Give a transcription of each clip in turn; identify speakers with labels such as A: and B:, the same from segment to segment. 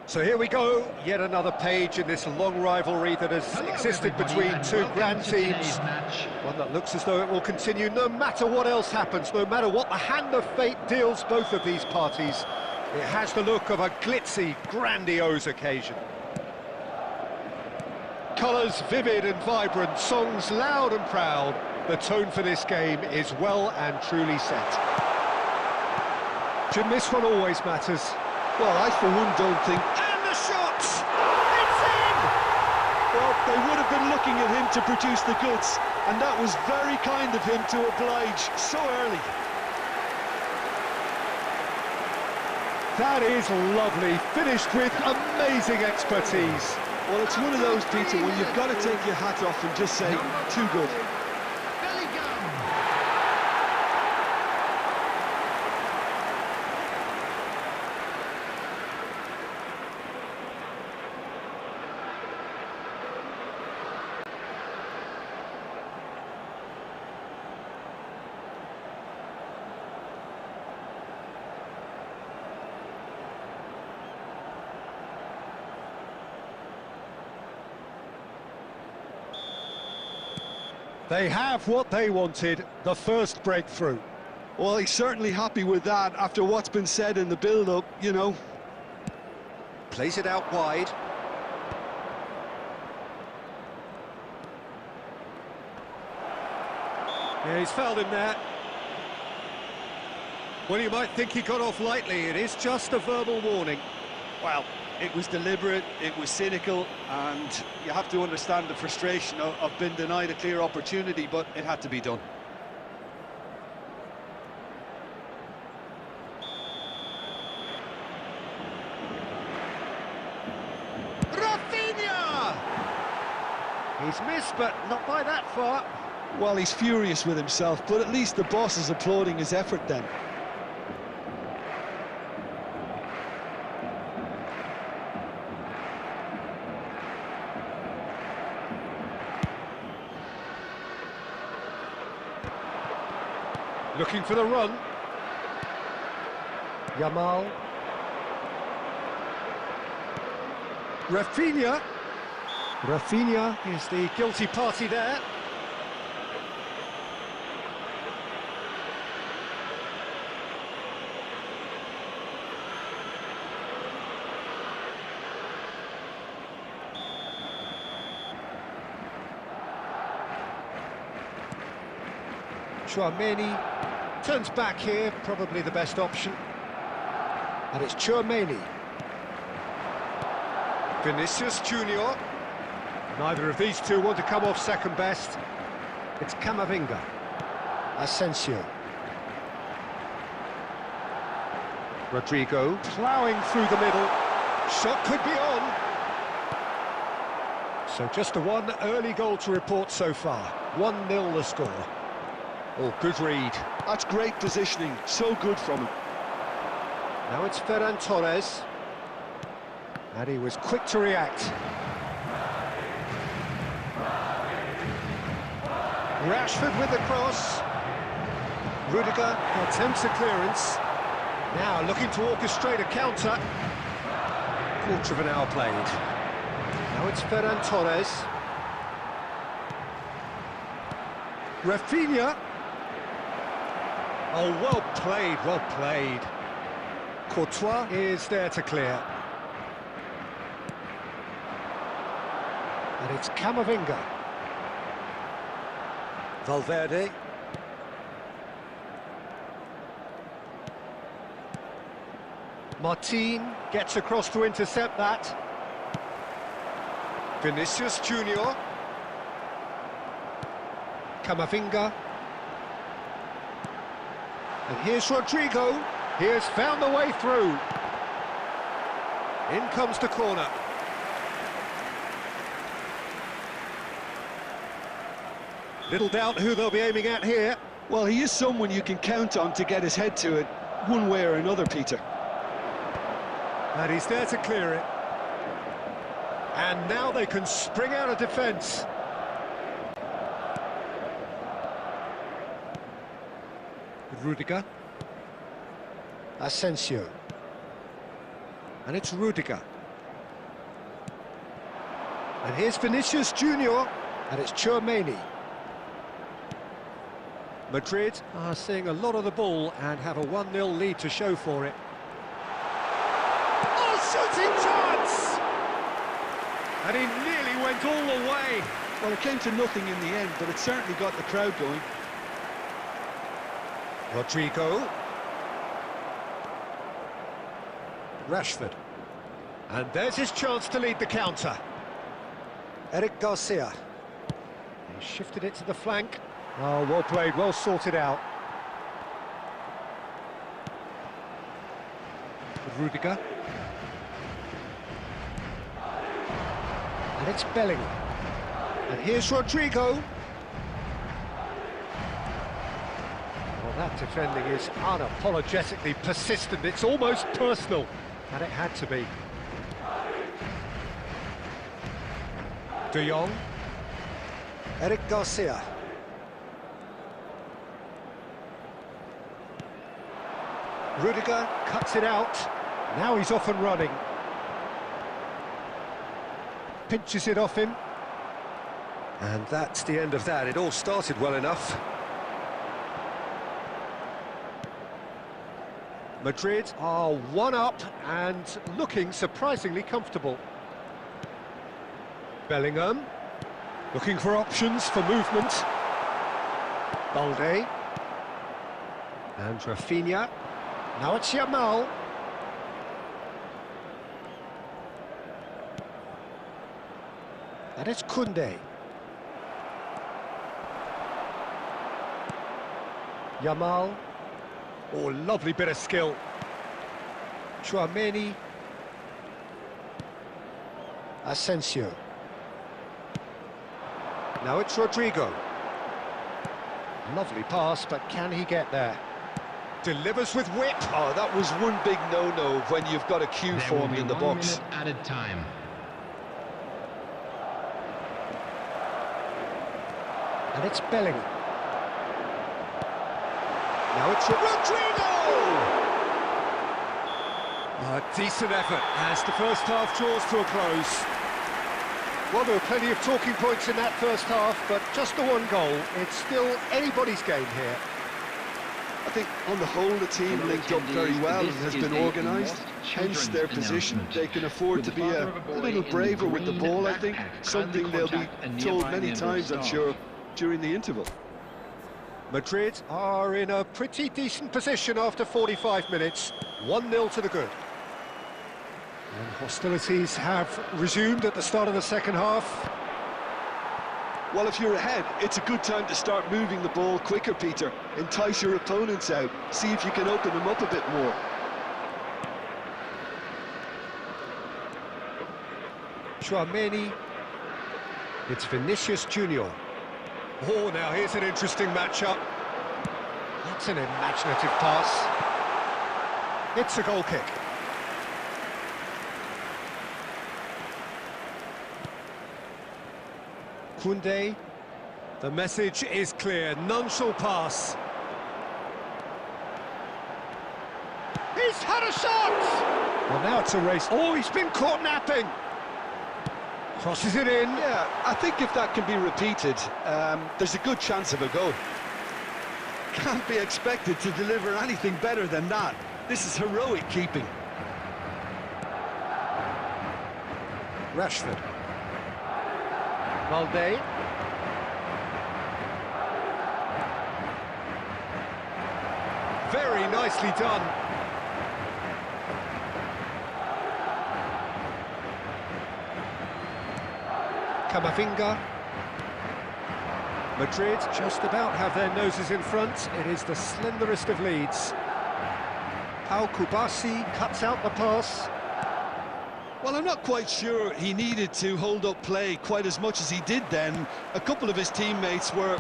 A: So here we go, yet another page in this long rivalry that has existed between two grand teams. One that looks as though it will continue no matter what else happens, no matter what the hand of fate deals both of these parties. It has the look of a glitzy, grandiose occasion. Colours vivid and vibrant, songs loud and proud. The tone for this game is well and truly set. Jim, this one always matters.
B: Well, I for one don't think...
A: And the shot! It's in!
B: Well, they would have been looking at him to produce the goods, and that was very kind of him to oblige so early.
A: That is lovely, finished with amazing expertise.
B: Well, it's one of those, Peter, when you've got to take your hat off and just say, too good.
A: They have what they wanted, the first breakthrough.
B: Well, he's certainly happy with that after what's been said in the build-up, you know.
A: Plays it out wide. Yeah, he's fouled him there. Well, you might think he got off lightly. It is just a verbal warning.
B: Well, it was deliberate, it was cynical, and you have to understand the frustration of being denied a clear opportunity, but it had to be done.
A: Rafinha! He's missed, but not by that far.
B: Well, he's furious with himself, but at least the boss is applauding his effort then.
A: Looking for the run. Yamal. Rafinha. Rafinha is the guilty party there. Tchouaméni turns back here, probably the best option. And it's Tchouaméni. Vinicius Junior. Neither of these two want to come off second best. It's Camavinga. Asensio. Rodrigo ploughing through the middle. Shot could be on. So just a one early goal to report so far. 1-0 the score. Oh, good read.
B: That's great positioning, so good from him.
A: Now it's Ferran Torres. And he was quick to react. Rashford with the cross. Rudiger attempts a clearance. Now looking to orchestrate a counter. Quarter of an hour played. Now it's Ferran Torres. Rafinha. Oh, well played, well played. Courtois is there to clear. And it's Camavinga. Valverde. Martin gets across to intercept that. Vinicius Junior. Camavinga. And here's Rodrigo. He has found the way through. In comes the corner. Little doubt who they'll be aiming at here.
B: Well, he is someone you can count on to get his head to it, one way or another, Peter.
A: And he's there to clear it. And now they can spring out of defence. Rudiger. Asensio. And it's Rudiger. And here's Vinicius Junior, and it's Tchouaméni. Madrid are seeing a lot of the ball and have a 1-0 lead to show for it. Oh, shooting chance! And he nearly went all the way.
B: Well, it came to nothing in the end, but it certainly got the crowd going.
A: Rodrigo. Rashford. And there's his chance to lead the counter. Eric Garcia. He shifted it to the flank. Oh, well played, well sorted out. Rudiger. And it's Bellingham. And here's Rodrigo. Well, that defending is unapologetically persistent. It's almost personal. And it had to be. De Jong. Eric Garcia. Rudiger cuts it out. Now he's off and running. Pinches it off him. And that's the end of that. It all started well enough. Madrid are 1-up and looking surprisingly comfortable. Bellingham, looking for options for movement. Balde. And Rafinha. Now it's Yamal. And it's Koundé. Yamal. Oh, lovely bit of skill. Tchouaméni. Asensio. Now it's Rodrigo. Lovely pass, but can he get there? Delivers with whip.
B: Oh, that was one big no-no when you've got a queue formed in the box.
C: Added time.
A: And it's Bellingham. Now it's Rodrigo! A decent effort as the first half draws to a close. Well, there were plenty of talking points in that first half, but just the one goal. It's still anybody's game here.
B: I think on the whole the team linked up very well and has been organised, hence their position. They can afford to be a little braver with the ball, I think, something they'll be told many times, I'm sure, during the interval.
A: Madrid are in a pretty decent position after 45 minutes, 1-0 to the good. And hostilities have resumed at the start of the second half.
B: Well, if you're ahead, it's a good time to start moving the ball quicker, Peter. Entice your opponents out. See if you can open them up a bit more.
A: Tchouaméni. It's Vinicius Junior. Oh, now here's an interesting matchup. That's an imaginative pass. It's a goal kick. Koundé. The message is clear, none shall pass. He's had a shot! Well, now it's a race. Oh, he's been caught napping. Crosses it in.
B: Yeah, I think if that can be repeated, there's a good chance of a goal. Can't be expected to deliver anything better than that. This is heroic keeping.
A: Rashford. Balde. Very nicely done. Camavinga. Madrid just about have their noses in front. It is the slenderest of leads. Pau Kubasi cuts out the pass.
B: Well, I'm not quite sure he needed to hold up play quite as much as he did then. A couple of his teammates were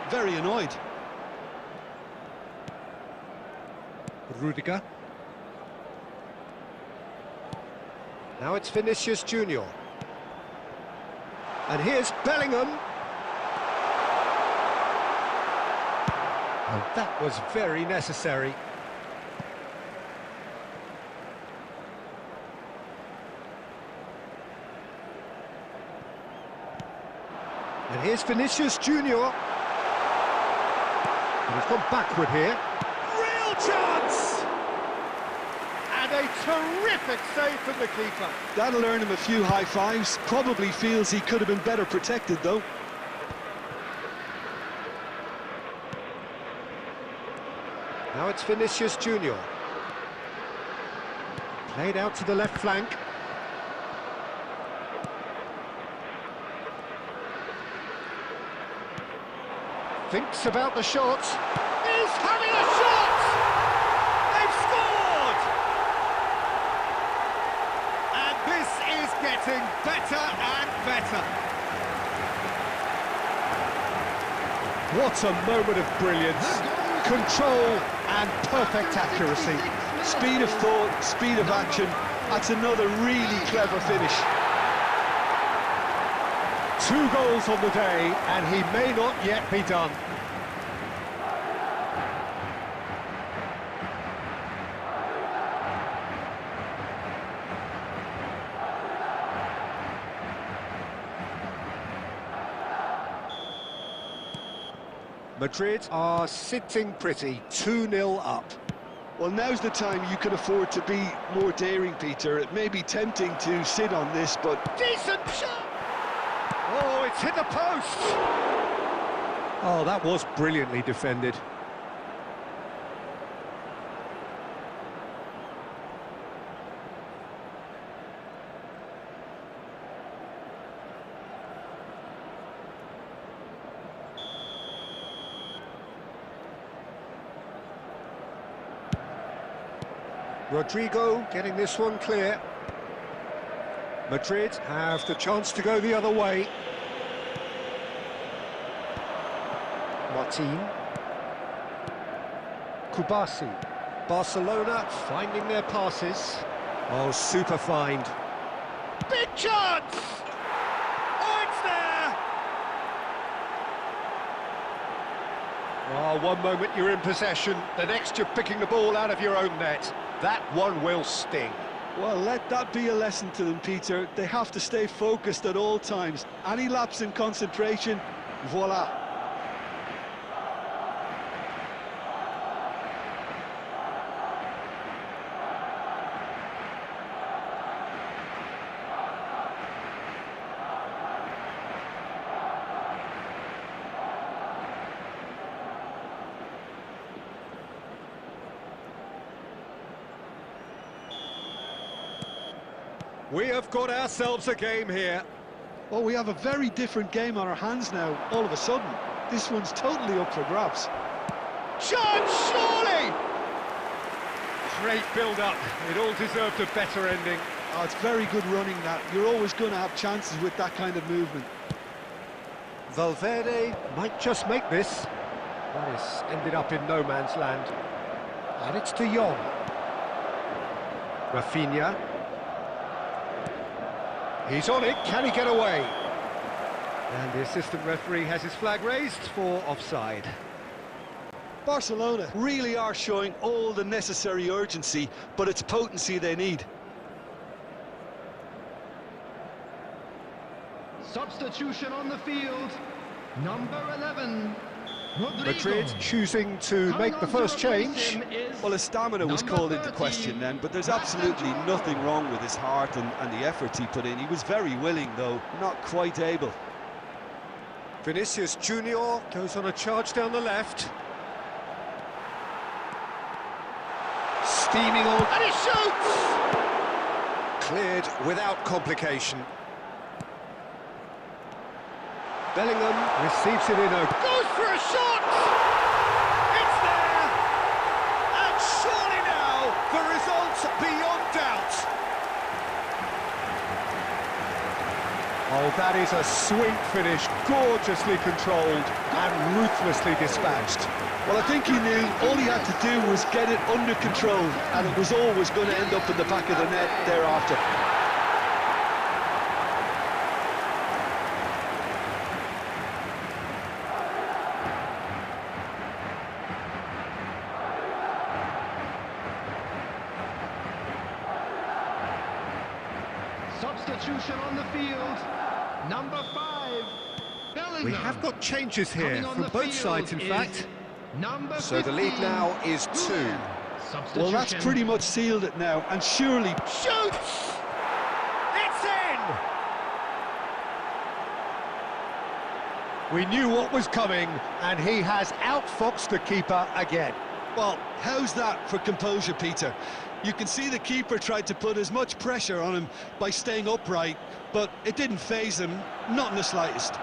B: very annoyed.
A: Rudiger. Now it's Vinicius Junior. And here's Bellingham. And that was very necessary. And here's Vinicius Junior. And he's gone backward here. Real chance! And a terrific save from the keeper.
B: That'll earn him a few high fives. Probably feels he could have been better protected, though.
A: Now it's Vinicius Junior. Played out to the left flank. Thinks about the shot. He's having a shot! They've scored! And this is getting better and better. What a moment of brilliance. Control and perfect accuracy.
B: Speed of thought, speed of action. That's another really clever finish.
A: 2 goals on the day, and he may not yet be done. Madrid are sitting pretty, 2-0 up.
B: Well, now's the time you can afford to be more daring, Peter. It may be tempting to sit on this, but...
A: Decent shot! Oh, it's hit the post! Oh, that was brilliantly defended. Rodrigo getting this one clear. Madrid have the chance to go the other way. Martin. Kubasi. Barcelona finding their passes. Oh, super find. Big chance! Oh, it's there! Oh, one moment you're in possession, the next you're picking the ball out of your own net. That one will sting.
B: Well, let that be a lesson to them, Peter. They have to stay focused at all times. Any lapse in concentration, voila.
A: We have got ourselves a game here.
B: Well, we have a very different game on our hands now, all of a sudden. This one's totally up for grabs.
A: Chance, surely! Great build-up. It all deserved a better ending.
B: Oh, it's very good running, that. You're always going to have chances with that kind of movement.
A: Valverde might just make this. That is ended up in no man's land. And it's De Jong. Rafinha. He's on it, can he get away? And the assistant referee has his flag raised for offside.
B: Barcelona really are showing all the necessary urgency, but it's potency they need.
C: Substitution on the field, number 11.
A: Madrid choosing to make the first change.
B: Well, his stamina was called into question then, but there's absolutely nothing wrong with his heart and the efforts he put in. He was very willing, though, not quite able.
A: Vinicius Junior goes on a charge down the left. Steaming on, and he shoots! Cleared without complication. Bellingham receives it in, goes for a shot! It's there! And surely now, the result's beyond doubt. Oh, that is a sweet finish, gorgeously controlled and ruthlessly dispatched.
B: Well, I think he knew all he had to do was get it under control, and it was always going to end up in the back of the net thereafter.
C: Substitution on the field, number 5, Bellingham.
A: We have got changes here from both sides, in fact.
C: So the lead now is 2.
B: Well, that's pretty much sealed it now, and surely...
A: Shoots! It's in! We knew what was coming, and he has outfoxed the keeper again.
B: Well, how's that for composure, Peter? You can see the keeper tried to put as much pressure on him by staying upright, but it didn't faze him, not in the slightest.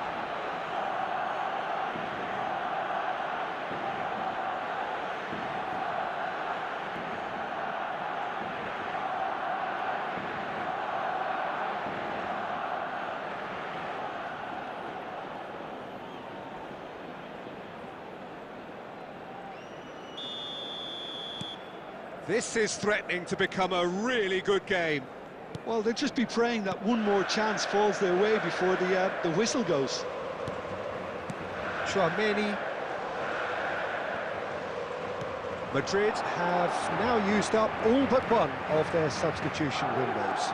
A: This is threatening to become a really good game.
B: Well, they'll just be praying that one more chance falls their way before the whistle goes.
A: Chouameni. Madrid have now used up all but one of their substitution windows.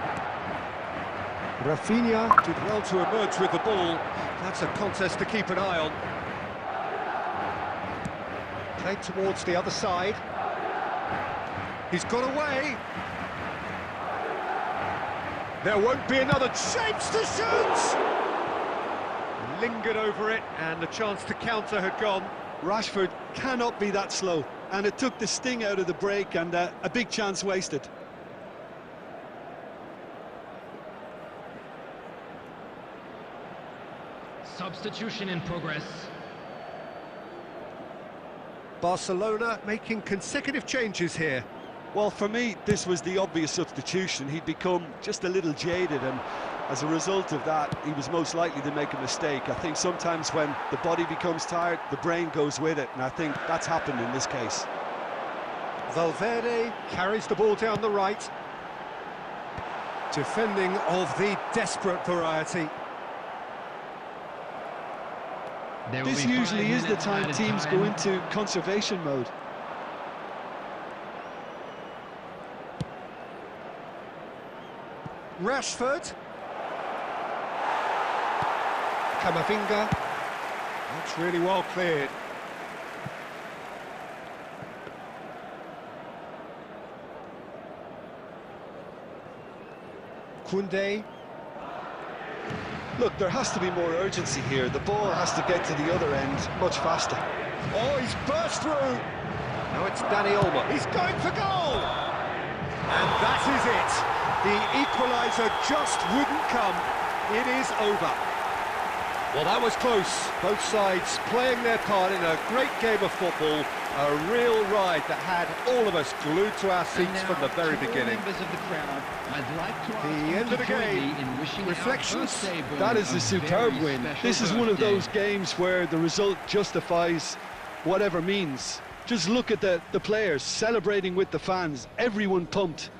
A: Rafinha did well to emerge with the ball. That's a contest to keep an eye on. Played towards the other side. He's got away. There won't be another chance to shoot! Lingered over it, and the chance to counter had gone.
B: Rashford cannot be that slow, and it took the sting out of the break, and a big chance wasted.
C: Substitution in progress.
A: Barcelona making consecutive changes here.
B: Well, for me, this was the obvious substitution. He'd become just a little jaded, and as a result of that, he was most likely to make a mistake. I think sometimes when the body becomes tired, the brain goes with it, and I think that's happened in this case.
A: Valverde carries the ball down the right. Defending of the desperate variety.
B: This usually is the time teams go into conservation mode.
A: Rashford. Camavinga. That's really well cleared. Koundé.
B: Look, there has to be more urgency here. The ball has to get to the other end much faster.
A: Oh, he's burst through. Now it's Dani Olmo. He's going for goal. And that is it. The equaliser just wouldn't come. It is over. Well, that was close. Both sides playing their part in a great game of football. A real ride that had all of us glued to our seats from the very beginning. The end of the game. Reflections?
B: That is a superb win. This is one of those games where the result justifies whatever means. Just look at the players celebrating with the fans. Everyone pumped.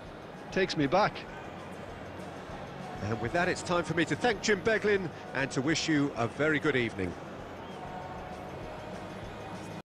B: Takes me back.
A: And with that, it's time for me to thank Jim Beglin and to wish you a very good evening.